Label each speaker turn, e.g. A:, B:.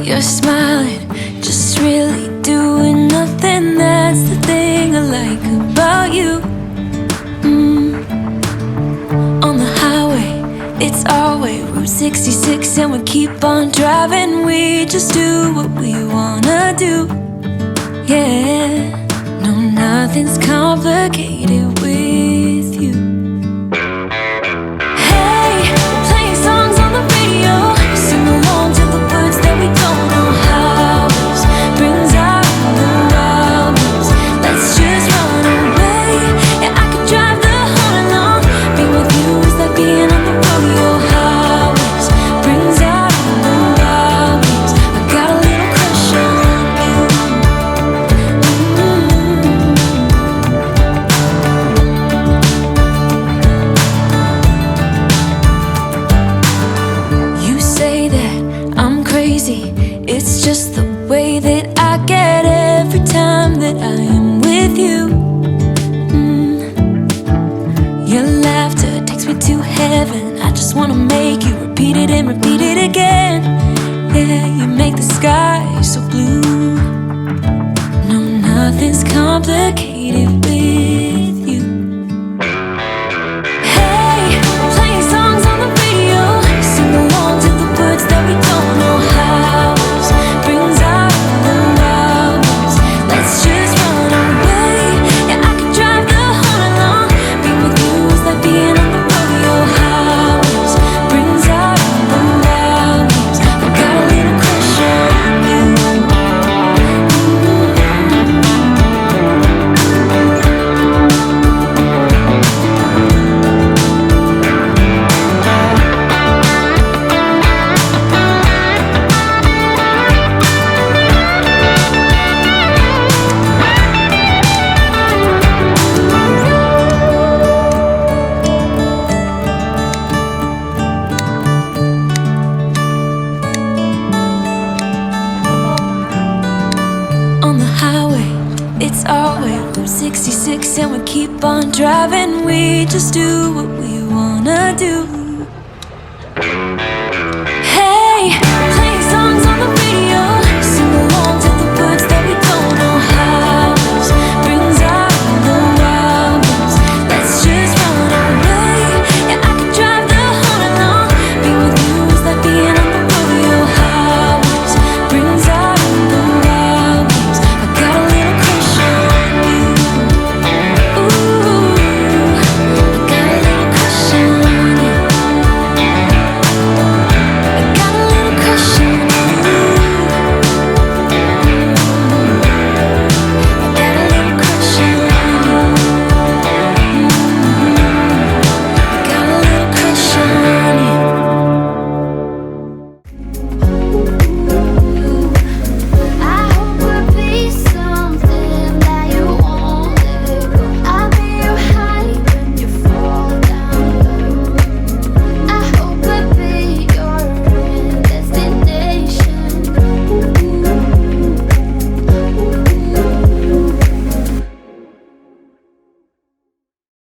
A: You're smiling, just really doing nothing. That's the thing I like about you. On the highway, it's our way, Route 66, and we keep on driving. We just do what we wanna do. Yeah, no, nothing's complicated with you. Hey, playing songs on the radio, sing along to the words that we don't know how. Brings out the wildness. Let's just run away. Yeah, I could drive the whole night long. Being with you is like being on the rodeo highways. Brings out the wildness. I got a little crush on you. You say that I'm crazy. It's just the way that I get every time that I am with you. Your laughter takes me to heaven. I just wanna make you repeat it and repeat it again. Yeah, you make the sky so blue. No, nothing's complicated with you. Hey, playing songs on the radio, sing along to the words that we don't know how. Brings out the wildness. Let's just run away. Yeah, I could drive the whole night long. Being with you is like being on the rodeo highways. Brings out the wildness. I got a little crush on you. On the highway, it's our way, Route 66, and we keep on driving. We just do what we wanna do.